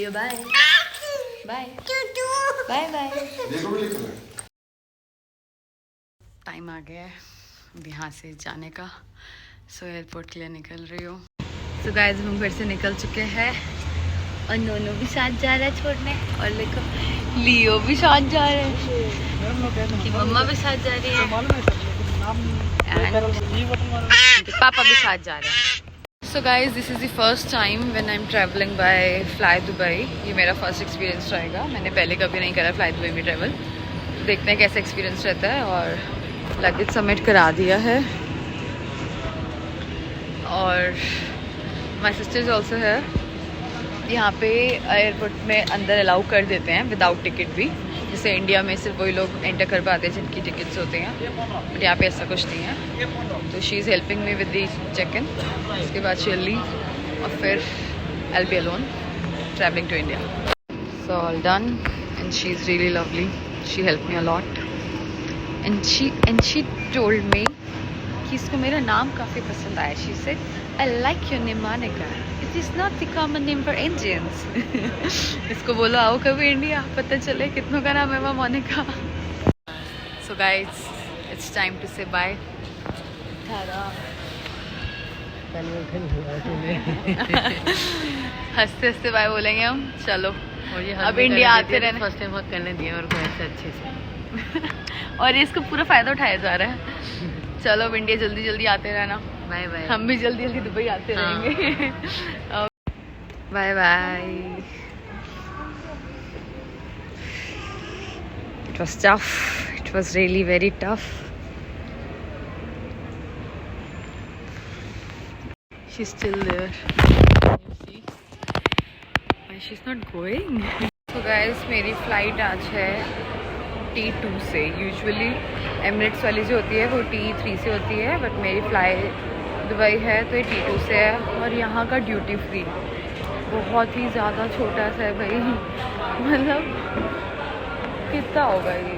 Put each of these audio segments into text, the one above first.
लियो bye bye bye bye. Time आ गया है अब यहाँ से जाने का। सो एयरपोर्ट के लिए निकल रही हूँ। सो गाइस हम घर से निकल चुके हैं और नोनो भी साथ जा रहा है छोड़ने, और देखो लियो भी साथ जा रहा है कि मम्मा भी साथ जा रही है, पापा भी साथ जा रहे हैं। So guys this is the first time when I am travelling by fly Dubai. ये मेरा फर्स्ट एक्सपीरियंस रहेगा। मैंने पहले कभी नहीं करा फ्लाई दुबई में ट्रैवल। देखते हैं कैसा एक्सपीरियंस रहता है। और लगेज सबमिट करा दिया है और माई सिस्टर इज़ ऑल्सो है। यहाँ पे एयरपोर्ट में अंदर अलाउ कर देते हैं विदाउट टिकट भी, जैसे इंडिया में सिर्फ वही लोग एंटर कर पाते हैं जिनकी टिकट्स होते हैं, बट यहाँ पे ऐसा कुछ नहीं है। तो she is helping me with the check in. उसके बाद शी विल लीव और फिर I will be alone travelling to India. So all done and she is really lovely. She help me a lot and she told me कि इसको मेरा नाम काफ़ी पसंद आया। She said I like your name Monika, it is not the common name for Indians. इसको बोलो आओ कभी इंडिया, पता चले कितनों का नाम है वह Monika. So guys it's time to say bye. हंसते हंसते बाय बोलेंगे हम। चलो अब इंडिया आते रहने। फर्स्ट टाइम वर्क करने दिया और को ऐसे अच्छे से और इसको पूरा फ़ायदा उठाया जा रहा है। चलो अब इंडिया जल्दी जल्दी आते रहना। Bye bye. हम भी जल्दी जल्दी दुबई आते रहेंगे। Bye bye. It was tough. It was really very tough. She's still there. Can you see? Why she's not going? So guys, मेरी फ्लाइट आज है T2 से। यूजुअली एमिरेट्स वाली जो होती है वो T3 से होती है, बट मेरी फ्लाइट दुबई है तो ये T2 से है। और यहाँ का ड्यूटी फ्री बहुत ही ज़्यादा छोटा सा है भाई। मतलब कितना होगा ये,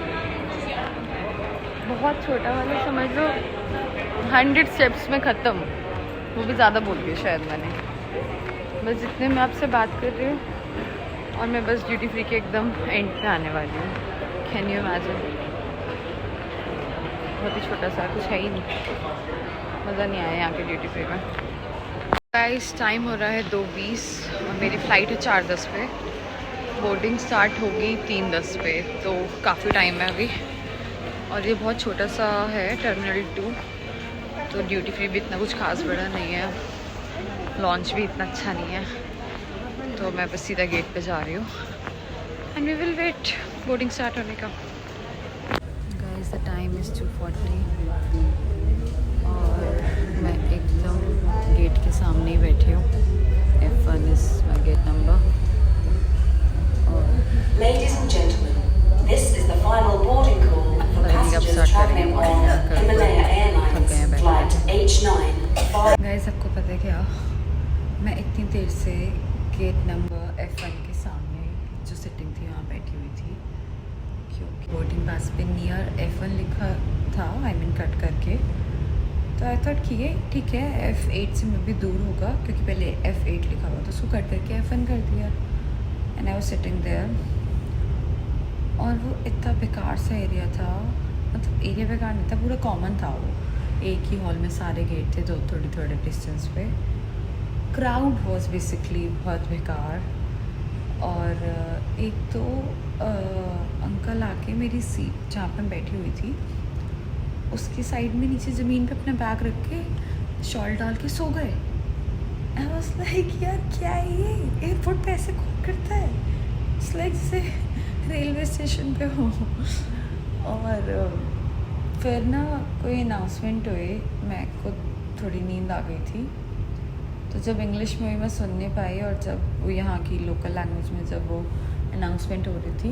बहुत छोटा, मतलब समझ लो 100 स्टेप्स में ख़त्म। वो भी ज़्यादा बोल दिया शायद मैंने। बस जितने मैं आपसे बात कर रही हूँ और मैं बस ड्यूटी फ्री के एकदम एंड पे आने वाली हूँ। Can you imagine? बहुत ही छोटा सा, कुछ है ही नहीं, मज़ा नहीं आया यहाँ के ड्यूटी फ्री में। गाइस टाइम हो रहा है 2:20 और मेरी फ़्लाइट है 4:10 पे। बोर्डिंग स्टार्ट होगी 3:10 पे, तो काफ़ी टाइम है अभी। और ये बहुत छोटा सा है टर्मिनल 2, तो ड्यूटी फ्री भी इतना कुछ खास बड़ा नहीं है, लॉन्च भी इतना अच्छा नहीं है। तो मैं बस सीधा गेट पे जा रही हूँ and we will wait boarding start होने का। गाइस द टाइम इज़ 2:40 और मैं एकदम गेट के सामने ही बैठी हूँ। F1 is my gate number. Ladies and gentlemen, this is the final boarding call for passengers traveling on Himalaya Airlines flight H9. Guys आपको पता है क्या, मैं इतनी देर से गेट नंबर F1 के सामने जो सिटिंग थी वहाँ बैठी हुई थी, क्योंकि बोर्डिंग पास पे नियर F1 लिखा था, आई मीन कट करके। तो आई थॉट कि ये ठीक है, F8 से मैं भी दूर होगा क्योंकि पहले F8 लिखा हुआ, तो उसको कट करके F1 कर दिया। And I was sitting there और वो इतना बेकार सा एरिया था, मतलब एरिया बेकार नहीं था, पूरा कॉमन था। वो एक ही हॉल में सारे गेट थे, थोड़े थोड़े डिस्टेंस पे। क्राउड वॉज बेसिकली बहुत बेकार। और एक तो अंकल आके मेरी सीट जहाँ पर बैठी हुई थी उसकी साइड में नीचे ज़मीन पे अपना बैग रख के शॉल डाल के सो गए। आई वाज लाइक यार क्या है ये, एयरपोर्ट पे ऐसे कौन करता है? इट्स लाइक जैसे रेलवे स्टेशन पे हो। और फिर ना कोई अनाउंसमेंट हुई, मैं को थोड़ी नींद आ गई थी, तो जब इंग्लिश में हुई मैं सुन नहीं पाई, और जब वो यहाँ की लोकल लैंग्वेज में जब वो अनाउंसमेंट हो रही थी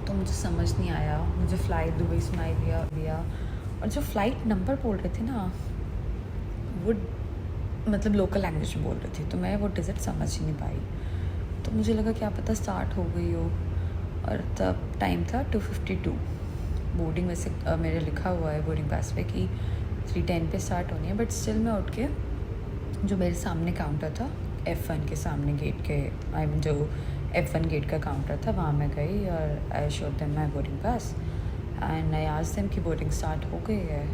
तो मुझे समझ नहीं आया। मुझे फ़्लाइट दुबई सुनाई दिया और जो फ़्लाइट नंबर बोल रहे थे ना वो मतलब लोकल लैंग्वेज में बोल रही थी, तो मैं वो डिजिट समझ ही नहीं पाई। तो मुझे लगा क्या पता स्टार्ट हो गई हो, और तब टाइम था 2:52। बोर्डिंग वैसे मेरे लिखा हुआ है बोर्डिंग पास पे कि 3:10 पे स्टार्ट होनी है, बट स्टिल मैं उठ के जो मेरे सामने काउंटर था F1 के सामने गेट के आई मीन जो F1 गेट का काउंटर था वहाँ मैं गई और I showed them my boarding pass and I asked them कि बोर्डिंग स्टार्ट हो गई है,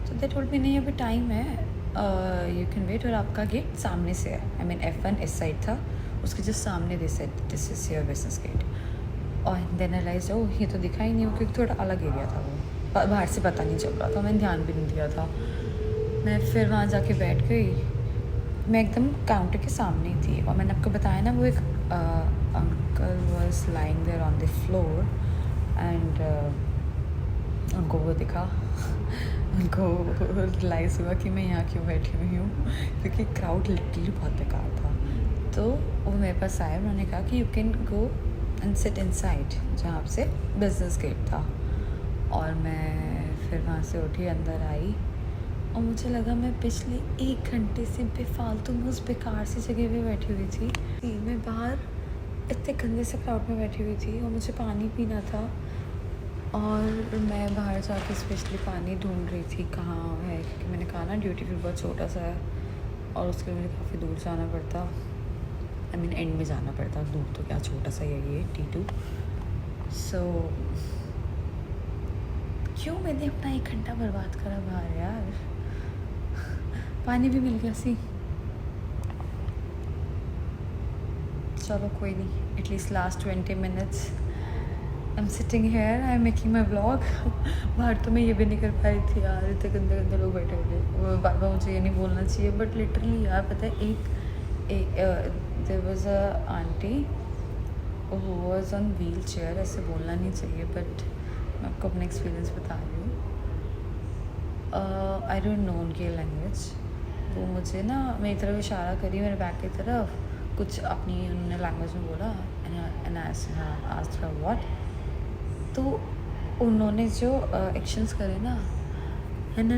तो दे टोल्ड मी नहीं अभी टाइम है, यू कैन वेट, और आपका गेट सामने से है, आई मीन F1 इस साइड था, उसके जस्ट सामने this is your business gate. और देन आई रियलाइज ओह ये तो दिखा ही नहीं, क्योंकि थोड़ा अलग एरिया था वो, बाहर से पता नहीं चल रहा था, मैंने ध्यान भी नहीं दिया था। मैं फिर वहाँ जाके बैठ गई, मैं एकदम काउंटर के सामने ही थी, और मैंने आपको बताया ना वो एक uncle was lying there on the floor and उनको वो दिखा उनको रियलाइज़ हुआ कि मैं यहाँ क्यों बैठी हुई हूँ, क्योंकि क्राउड लिटरली बहुत बेकार था। तो वो मेरे पास आए, उन्होंने कहा कि you can go and sit inside, जहाँ से बिजनेस गेट था। और मैं फिर वहाँ से उठी, अंदर आई, और मुझे लगा मैं पिछले 1 घंटे से बेफालतू में उस बेकार सी जगह पे बैठी हुई थी। मैं बाहर इतने गंदे से क्राउड में बैठी हुई थी और मुझे पानी पीना था, और मैं बाहर जाके स्पेशली पानी ढूंढ रही थी कहाँ है, क्योंकि मैंने कहा ना ड्यूटी फ्री बहुत छोटा सा है और उसके लिए मुझे काफ़ी दूर जाना पड़ता, आई मीन एंड में जाना पड़ता, दूर तो क्या छोटा सा ही है ये T2। सो क्यों मैंने अपना 1 घंटा बर्बाद करा बाहर यार। पानी भी मिल गया सी, चलो कोई नहीं, at least last 20 minutes I am sitting here, I am making my vlog. बाहर तो मैं ये भी नहीं कर पाई थी यार, इतने गंदे गंदे लोग बैठे हुए थे। बार बार मुझे ये नहीं बोलना चाहिए, बट लिटरली यार पता है there was a aunty who was on wheelchair, ऐसे बोलना नहीं चाहिए बट मैं आपको अपना एक्सपीरियंस बता रही हूँ। आई डोंट नो उनकी लैंग्वेज, वो मुझे ना मेरी तरफ इशारा करी, मेरे बैक की तरफ कुछ अपनी उन्होंने लैंग्वेज में बोला एंड आस्क्ड हर व्हाट, तो उन्होंने जो एक्शंस करे ना and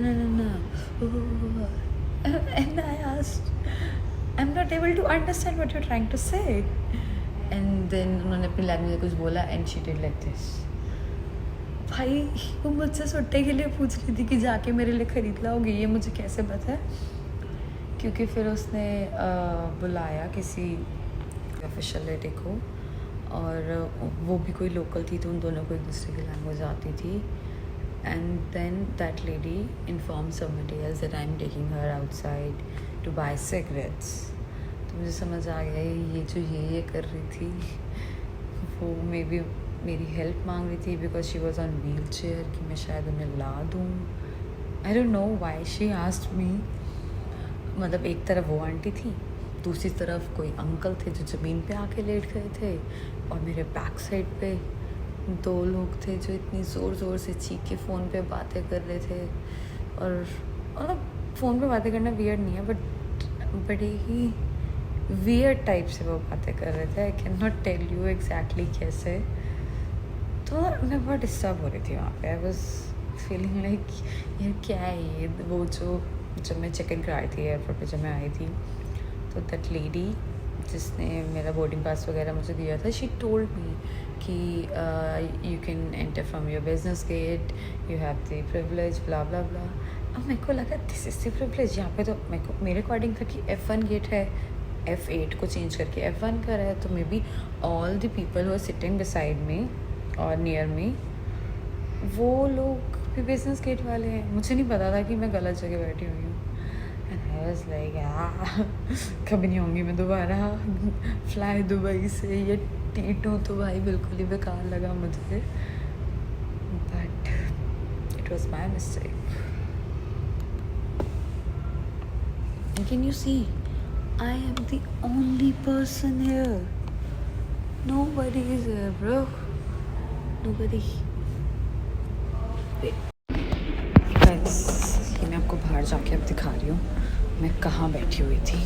I asked I am not able to understand what you are trying to say, and then उन्होंने अपनी लैंग्वेज में कुछ बोला and she did like this. भाई वो मुझसे सुट्टे के लिए पूछ रही थी कि जाके मेरे लिए ख़रीद लाओगे, ये मुझे कैसे पता है, क्योंकि फिर उसने बुलाया किसी ऑफिशियल लेडी को, और वो भी कोई लोकल थी, तो उन दोनों को एक दूसरे की लैंग्वेज आती थी। And then that lady inform somebody else that I am taking her outside to buy cigarettes. तो मुझे समझ आ गया ये जो ये कर रही थी वो मे बी मेरी हेल्प मांग रही थी, because she was on wheel chair, कि मैं शायद उन्हें ला दूँ। I don't know why she asked me, मतलब एक तरफ वो आंटी थी, दूसरी तरफ कोई अंकल थे जो ज़मीन पे आके लेट गए थे, और मेरे बैक साइड पे 2 लोग थे जो इतनी ज़ोर ज़ोर से चीख के फ़ोन पे बातें कर रहे थे। और मतलब फ़ोन पे बातें करना वियर्ड नहीं है, बट बड़ी ही वियर्ड टाइप से वो बातें कर रहे थे। I can not tell you exactly कैसे। तो मैं बहुत डिस्टर्ब हो रही थी वहाँ पे। आई वॉज फीलिंग लाइक यार क्या है ये। वो जो जब मैं चेक इन कराई थी एयरपोर्ट पे, जब मैं आई थी, तो दैट लेडी जिसने मेरा बोर्डिंग पास वगैरह मुझे दिया था, शी टोल्ड मी कि you can enter from your business gate, you have the privilege, blah blah blah. अब मेरे को लगा दिस इज द प्रिविलेज। यहाँ पे तो मेरे अकॉर्डिंग था कि F1 गेट है, F8 को चेंज करके F1 कर है, तो maybe all the people who are sitting beside me और नियर मी, वो लोग भी बिजनेस गेट वाले हैं। मुझे नहीं पता था कि मैं गलत जगह बैठी हुई हूँ। एंड आई वाज लाइक कभी नहीं होंगी मैं दोबारा फ्लाई दुबई से। ये T2 तो भाई बिल्कुल ही बेकार लगा मुझे, but it was my mistake. Can you see, I am the only person here. Nobody is here, bro. Nobody. Guys, ये मैं आपको बाहर जाके अब दिखा रही हूँ मैं कहाँ बैठी हुई थी।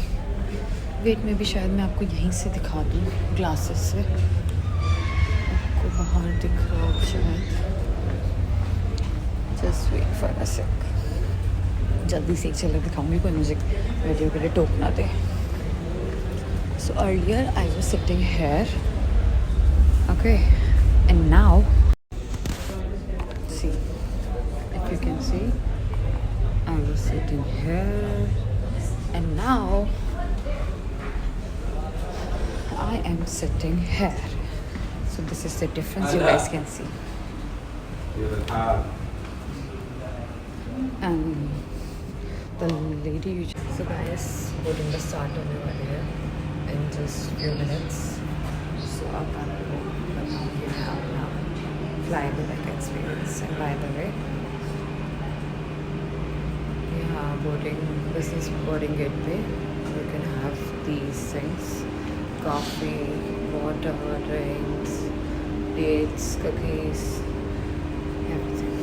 वेट में भी शायद मैं आपको यहीं से दिखा दूँ ग्लासेस से, आपको बाहर दिख रहा हो शायद। जस्ट वेट फॉर अ सेक, जल्दी से एक चलो दिखाऊंगी, कोई मुझे वीडियो के लिए टोक ना दे। So earlier I was sitting here, okay, and now see, if you can see, I was sitting here, and now I am sitting here. So this is the difference you guys can see. And the lady you just... So guys, boarding the start होने वाली है in just few minutes. So अब आपको बताऊँगी मैं अपना fly-the-back experience. And by the way, यहाँ boarding, this is boarding gate पे. You can have these things: coffee, water, drinks, dates, cookies, everything.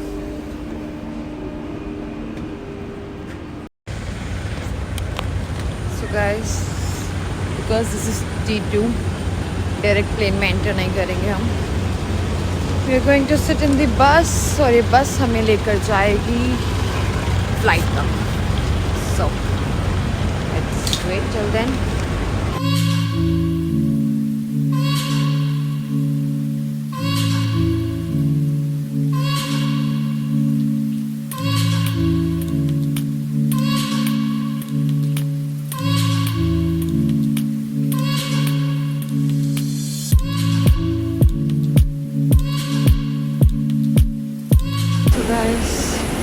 So guys, because this is T2, direct plane में enter नहीं करेंगे हम. We are going to sit in the bus और ये बस हमें लेकर जाएगी फ्लाइट तक. So let's wait till then. Guys,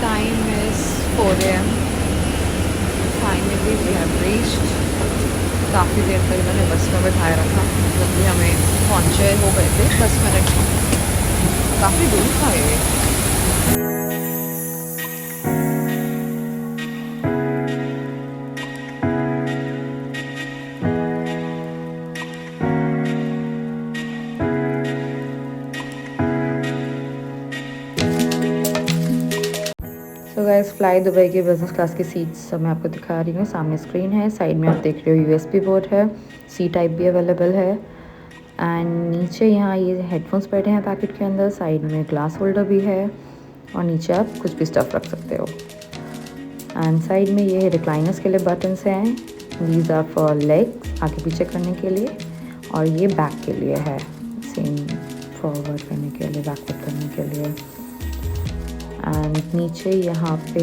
time is 4 AM. Finally we have reached. काफ़ी देर तक मैंने बस में बैठाया रखा, जब भी हमें पहुँचे हो गए थे 10 मिनट. काफ़ी दूर था ये. तो गाइस, फ्लाई दुबई की बिज़नेस क्लास की सीट्स सब मैं आपको दिखा रही हूँ. सामने स्क्रीन है, साइड में आप देख रहे हो USB पोर्ट है, सी टाइप भी अवेलेबल है. एंड नीचे यहाँ ये हेडफोन्स बैठे हैं पैकेट के अंदर. साइड में ग्लास होल्डर भी है और नीचे आप कुछ भी स्टफ़ रख सकते हो. एंड साइड में ये रिक्लाइनर्स के लिए बटन्स हैं. दीज आर फॉर लेग, आगे पीछे करने के लिए, और ये बैक के लिए है, सेम फॉरवर्ड करने के लिए, बैकवर्ड करने के लिए. एंड नीचे यहाँ पे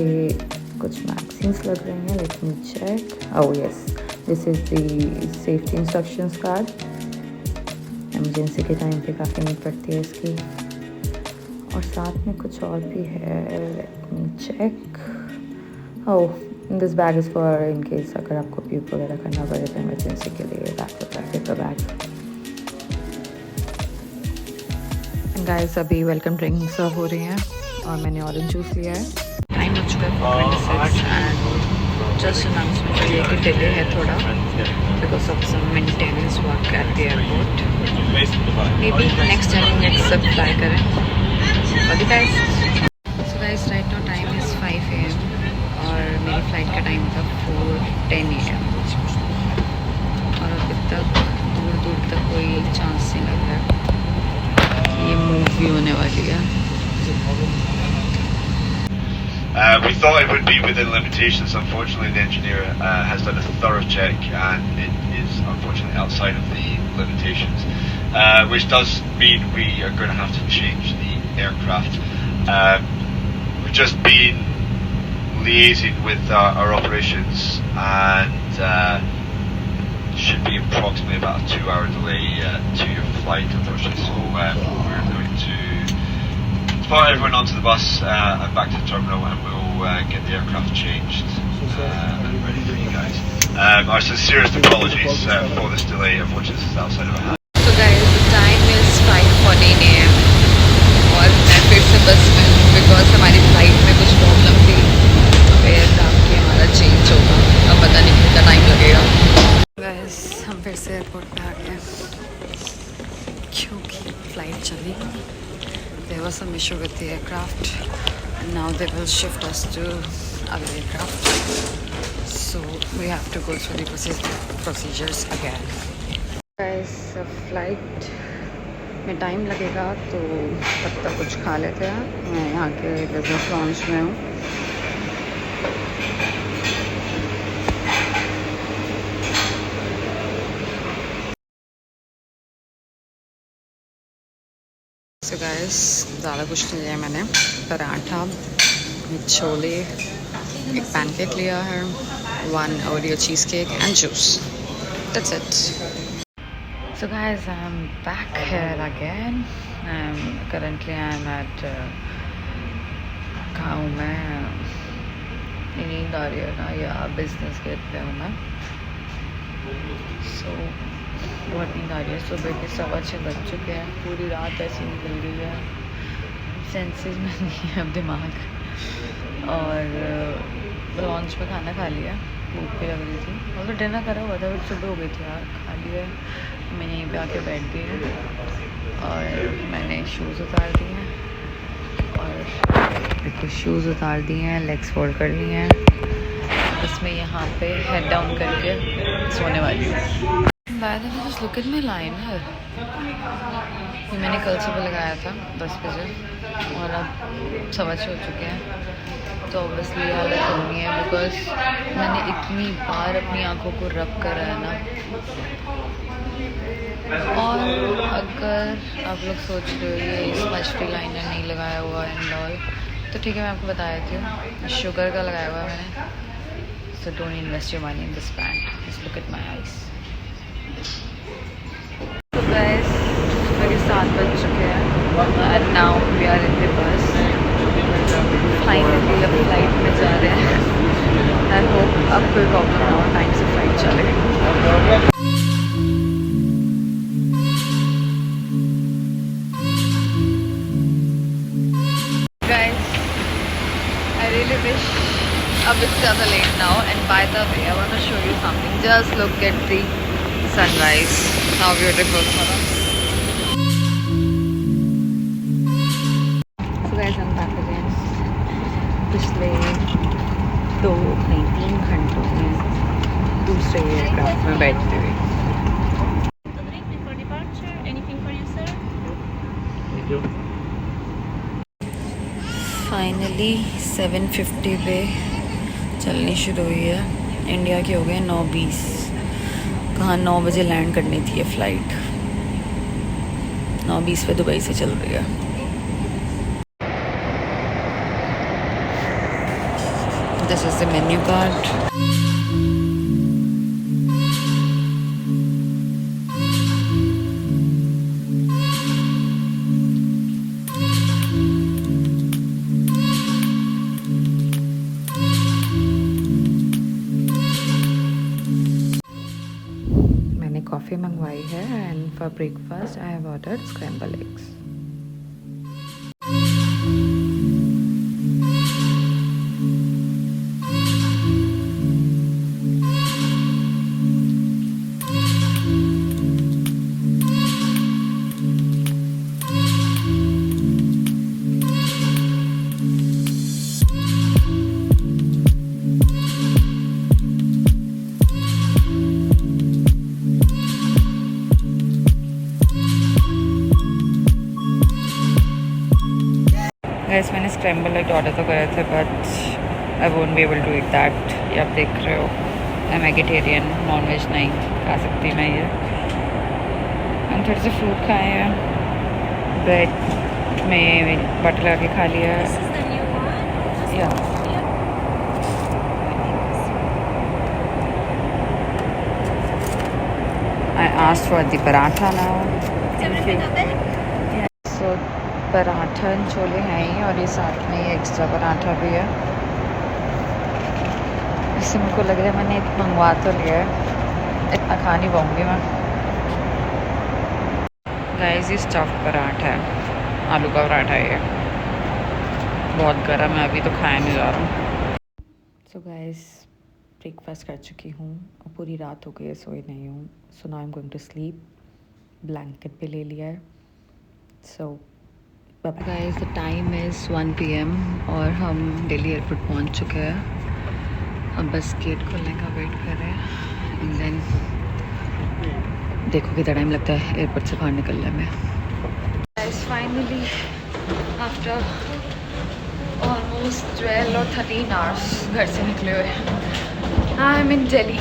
कुछ मैगजीन्स लग रहे हैं. Let me check. Oh yes, this is the safety instructions card. Emergency के टाइम पे काफ़ी नीड पड़ती है इसकी. और साथ में कुछ और भी है. Let me check. Oh, this bag is for in case अगर आपको प्यूप वगैरह करना पड़े तो एमरजेंसी के लिए बैक का बैग. गाइस, अभी वेलकम ड्रिंक सर्व हो रही हैं और मैंने ऑरेंज जूस लिया है. टाइम हो चुका है 4:26 एंड जस्ट अनाउंसमेंट हुई है कि डिले है थोड़ा because of some maintenance work at the airport. Maybe next time next सब फ्लाई करें. Okay guys, so guys right now time is 5 AM और मेरी फ़्लाइट का टाइम था 4:10 AM. और अभी तक दूर दूर तक कोई चांस नहीं लग रहा है कि ये मूव भी होने वाली है. We thought it would be within limitations. Unfortunately, the engineer has done a thorough check and it is unfortunately outside of the limitations, which does mean we are going to have to change the aircraft. We've just been liaising with our operations and should be approximately about a 2-hour delay to your flight, unfortunately. So we're going to put everyone onto the bus and back to the terminal, and we'll get the aircraft changed and ready for you guys. Our sincerest apologies for this delay. Unfortunately, this is outside of our hands. So guys, the time is 5:14 AM और मैं फिर से बस में हूँ because हमारी flight में कुछ प्रॉब्लम थी. एयरक्राफ्ट की हमारा चेंज होगा, अब पता नहीं कितना टाइम लगेगा. गाइस, हम फिर से एयरपोर्ट पे आ गए क्योंकि फ्लाइट चली. There was some issue with the aircraft. Now they will shift us to other aircraft. So we have to go through the procedures again. Guys, flight में टाइम लगेगा तो तब तक कुछ खा लेते हैं. मैं यहाँ के बिजनेस लॉन्च में हूँ. So guys, ज़्यादा कुछ नहीं लिया मैंने. पराठा, छोले, एक पैनकेक लिया है, 1 Oreo cheesecake and juice. That's it. So guys, I'm back here again. Currently I'm at कहाँ हूँ मैं? नींद आ रही है ना, या बिजनेस गेट पे हूँ मैं. So बहुत नींद आ रही है. सुबह के 6:15 बज चुके हैं. पूरी रात ऐसी निकल गई है, सेंसेस में नहीं है अब दिमाग. और लॉन्च में खाना खा लिया, भूख भी लग रही थी. मतलब डिनर करा हुआ था बट सुबह हो गई थी यार. खा लिया. मैं यहीं पे आके बैठ गई हूँ और मैंने शूज़ उतार दिए हैं. और देखो शूज़ उतार दिए हैं, लेग्स फोल्ड कर लिए हैं. बस मैं यहाँ पे हेड डाउन करके सोने वाली हूँ. By the way, just look at my liner. ये मैंने कल सुबह लगाया था 10 बजे और अब 6:15 हो चुके हैं. तो ऑब्वियसली हालत होनी है बिकॉज मैंने इतनी बार अपनी आँखों को रब करा है ना. और अगर आप लोग सोच रहे हो ये स्मच फ्री लाइनर नहीं लगाया हुआ एंड ऑल, तो ठीक है, मैं आपको बता देती हूँ. शुगर का लगाया हुआ है मैंने. So don't invest your money in this brand. Just look at my eyes. तो गाइस, सुबह के 7 बज चुके हैं and now we are in the bus. Finally अब फ्लाइट में जा रहे हैं. आई होप अब कोई प्रॉब्लम ना हो, टाइम से फ्लाइट चले. अब it's ज़्यादा late now, and by the way, I want to show you something. Just look at the sunrise. How beautiful. So guys, I'm back again. पिछले 3 घंटों में दूसरे एयरक्राफ्ट में बैठते हुए. Before departure, anything for you, sir? Thank you. Finally 7:50 पे चलनी शुरू हुई है. इंडिया के हो गए 9:20. कहाँ 9 बजे लैंड करनी थी ये फ़्लाइट. 9:20 पे दुबई से चल रही है. This is the menu card. Coffee मंगवाई है and for breakfast I have ordered scramble eggs. Guys, मैंने स्क्रैम्बल एग ऑर्डर तो करे थे but I won't be able to eat that. ये आप देख रहे हो, I am vegetarian, non veg नहीं खा सकती मैं ये. हम थोड़े से फ्रूट खाए हैं, ब्रेड में बटर लगा के खा लिया. This is the new one. या I asked for the paratha now. Everything okay? So paratha chole हैं ही और ये साथ में ये एक्स्ट्रा पराठा भी है. इससे मेरे को लग रहा है मैंने मंगवा तो लिया है, इतना खा नहीं पाऊँगी मैं. गाइस, ये स्टफ्ड पराठा है, आलू का पराठा है. ये बहुत गर्म है, अभी तो खाया नहीं जा रहा. सो गाइस, ब्रेकफास्ट कर चुकी हूँ और पूरी रात हो गई है, सोई नहीं हूँ. So now I am going to sleep. Blanket पे ले लिया है. So guys, the time is 1 PM और हम दिल्ली एयरपोर्ट पहुंच चुके हैं. अब बस गेट खोलने का वेट कर रहे हैं एंड देन देखो कितना टाइम लगता है एयरपोर्ट से बाहर निकलने में. गाइस, फाइनली आफ्टर ऑलमोस्ट 12 और 13 आवर्स घर से निकले हुए I am in Delhi.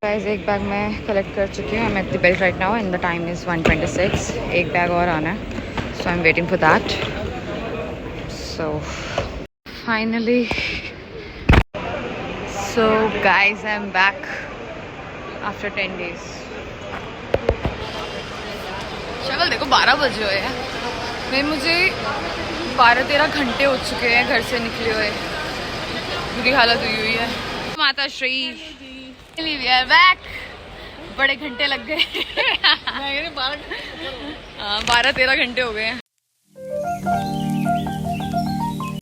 Guys, एक बैग मैं कलेक्ट कर चुकी हूँ. I am at the belt right now and the time is 1:26. एक बैग और आना है. So I'm waiting for that. So finally, so guys, I'm back after 10 days. देखो 12 बजे हुए हैं मैं, मुझे 12-13 घंटे हो चुके हैं घर से निकले हुए, बुरी हालत हुई है। माता श्री वी आर बैक, बड़े घंटे लग गए 12-13 घंटे हो गए हैं।